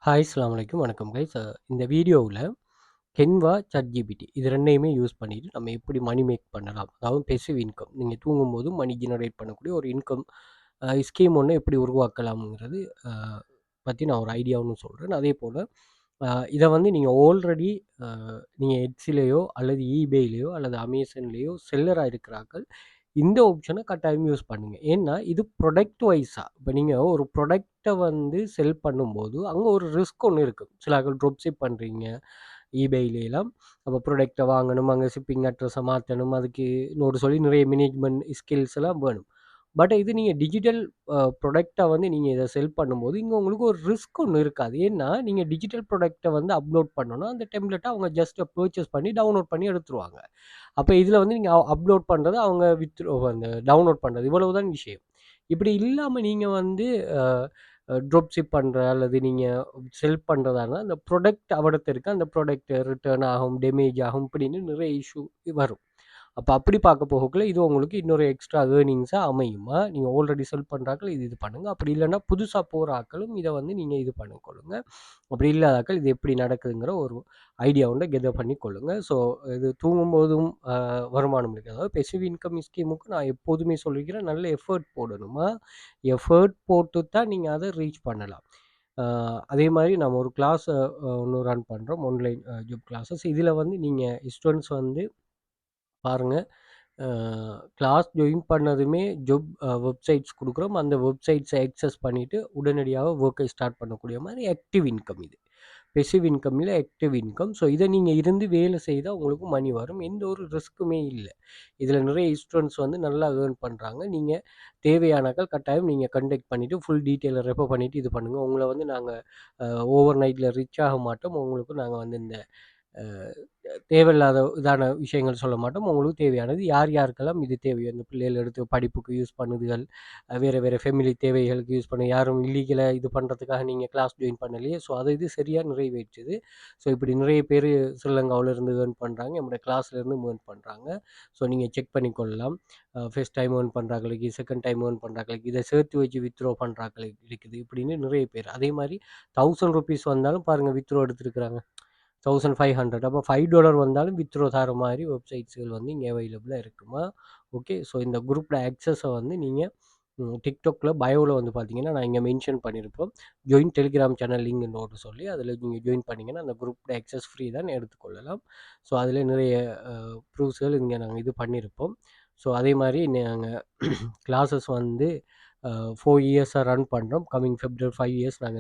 Hi அஸ்ஸலாமு அலைக்கும். வணக்கம் கைஸ். இந்த வீடியோவுல Canva, ChatGPT இது 2யுமே யூஸ் பண்ணிட்டு நம்ம எப்படி மணி மேக் பண்ணலாம். அதாவது பெசிவ் இன்கம். நீங்க தூங்கும்போது மணி ஜெனரேட் பண்ணக்கூடிய ஒரு இன்கம் ஸ்கீம் ஒண்ணு எப்படி உருவாக்கலாம்ங்கிறது அ பத்தி நான் ஒரு ஐடியா ஒண்ணு சொல்றேன். அதேபோல இத வந்து நீங்க ஆல்ரெடி அ நீங்க Etsyலயோ அல்லது eBayலயோ அல்லது Amazonலயோ செல்லரா இருக்கிறார்கள். இந்த ஆப்ஷன கட்டாயம் யூஸ் பண்ணுங்க. ஏன்னா, இது ப்ராடக்ட் வைஸா இப்ப நீங்க ஒரு ப்ராடக்ட்ட வந்து செல் பண்ணும்போது, அங்க ஒரு ரிஸ்க் ஒண்ணு இருக்கு. சிலர்கள் ட்ராப் ஷிப் பண்றீங்க eBayலலாம். அப்ப ப்ராடக்ட்ட வாங்கணும், அங்க ஷிப்பிங் அட்ரஸ மாத்தணும், அதுக்கு இன்னொரு சொல்லி நிறைய மேனேஜ்மென்ட் ஸ்கில்ஸ் எல்லாம் வேணும். பட் இது நீங்க டிஜிட்டல் ப்ராடக்ட்டா வந்து நீங்க இத செல் பண்ணும்போது, இங்க உங்களுக்கு ஒரு ரிஸ்க் ஒண்ணு இருக்காது. ஏன்னா, நீங்க டிஜிட்டல் ப்ராடக்ட்ட வந்து அப்லோட் பண்ணணும். அந்த டெம்ப்ளேட்ட அவங்க ஜஸ்ட் பர்ச்சேஸ் பண்ணி டவுன்லோட் பண்ணி எடுத்துருவாங்க. அப்ப இதுல வந்து நீங்க அப்லோட் பண்றது, அவங்க அந்த டவுன்லோட் பண்றது இவ்வளவுதான் விஷயம். இப்படி இல்லாம நீங்க வந்து அ ட்ராப் ஷிப் பண்ற அல்லது நீங்க செல் பண்றதா இருந்தா, அந்த ப்ராடக்ட் அவடத்த இருக்கு. அந்த ப்ராடக்ட் ரிட்டர்ன் ஆகும், டேமேஜ் ஆகும் இப்படின்னு நிறைய இஷ்யூ வரும். அப்ப அப்படி பார்க்க போகக்குள்ள இது உங்களுக்கு இன்னொரு எக்ஸ்ட்ரா ஏர்னிங்ஸா அமையுமா? நீங்க ஆல்ரெடி செல் பண்றாக்கள் இது பண்ணுங்க. அப்படி இல்லன்னா புதுசா போற ஆட்களும் இத வந்து நீங்க இது பண்ணிக்கொள்ளுங்க. அப்படி இல்லாத ஆட்கள் இது எப்படி நடக்குதுங்கிற ஒரு ஐடியா ஒண்ண கெதர் பண்ணிக்கொள்ளுங்க. ஸோ இது தூங்கும்போதும் வருமானம் இருக்கு. அதாவது பெசிவ் இன்கம் ஸ்கீமுக்கு நான் எப்போதுமே சொல்லிக்கிறேன், நல்ல எஃபோர்ட் போடணுமா, எஃபோர்ட் போட்டு தான் நீங்க அத ரீச் பண்ணலாம். அ அதே மாரி நம்ம ஒரு கிளாஸ் ஒண்ணு ரன் பண்றோம். Online job classes. இதுல வந்து நீங்க ஸ்டூடண்ட்ஸ் வந்து பாருங்க. அ கிளாஸ் ஜாயின் பண்ணதுமே ஜாப் வெப்சைட்ஸ் குடுக்குறோம். அந்த வெப்சைட்ஸ ஆக்சஸ் பண்ணிட்டு உடனடியாக வொர்க்கை ஸ்டார்ட் பண்ணக்கூடிய மாரி ஆக்டிவ் இன்கம் இது. பெசிவ் இன்கம் இல்ல, ஆக்டிவ் இன்கம். ஸோ இத நீங்க இருந்து வேலை செய்தா உங்களுக்கு மணி வரும். எந்த ஒரு ரிஸ்க்குமே இல்ல. இதுல நிறைய ஸ்டூடண்ட்ஸ் வந்து நல்லா ஏர்ன் பண்றாங்க. நீங்க தேவையானாக்கள் கட்டாயம் நீங்க கான்டாக்ட் பண்ணிட்டு ஃபுல் டீட்டெயில ரெஃபர் பண்ணிட்டு இது பண்ணுங்க. உங்கள வந்து நாங்க ஓவர் நைட்ல ரிச் ஆக மாட்டோம். உங்களுக்கு நாங்க வந்து இந்த அ தேவையில்லாத இதான விஷயங்கள் சொல்ல மாட்டோம். உங்களுக்கு தேவையானது யார் யாருக்கெல்லாம் இது தேவையோ, இந்த பிள்ளைகள் எடுத்து படிப்புக்கு யூஸ் பண்ணுதுகள், வேற வேற ஃபேமிலி தேவைகளுக்கு யூஸ் பண்ண யாரும் இல்லீகலா இது பண்றதுக்காக நீங்க கிளாஸ் ஜாயின் பண்ணலையே. ஸோ அது இது சரியா நிறைவேற்றுது. ஸோ இப்படி நிறைய பேரு ஸ்ரீலங்காவுல இருந்து ஏர்ன் பண்றாங்க. நம்முடைய கிளாஸ்ல இருந்து ஏர்ன் பண்றாங்க. ஸோ நீங்க செக் பண்ணிக்கொள்ளலாம். ஃபர்ஸ்ட் டைம் ஏர்ன் பண்றாங்களுக்கு, செகண்ட் டைம் ஏர்ன் பண்றாங்களுக்கு, இத சேர்த்து வச்சு வித்ட்ரா பண்றாங்களுக்கு இருக்குது. இப்படின்னு நிறைய பேர். அதே மாரி ₹1000 வந்தாலும் பாருங்க வித்ட்ரா எடுத்திருக்கிறாங்க. 1500 அப்போ $5 வந்தாலும் வித்ட்ரா தர மாரி வெப்சைட்ஸ்கள் வந்து இங்க அவைலபிளா இருக்குமா? ஓகே. ஸோ இந்த குரூப்ல ஆக்சஸ வந்து நீங்க TikTokல பயோல வந்து பார்த்தீங்கன்னா, நான் இங்க மென்ஷன் பண்ணியிருப்போம். ஜாயின் டெலிகிராம் சேனல் லிங்க்ன்னு ஒண்ணு சொல்லி, அதில நீங்க ஜாயின் பண்ணீங்கன்னா, அந்த குரூப்ல ஆக்சஸ் ஃப்ரீ தான் எடுத்துக்கொள்ளலாம். ஸோ அதில நிறைய அ ப்ரூஃப்ஸ்கள் இங்க நாங்க இது பண்ணியிருப்போம். ஸோ அதே மாரி நாங்க கிளாஸஸ் வந்து 4 இயர்ஸா ரன் பண்றோம். கமிங் February 5 இயர்ஸ் நாங்க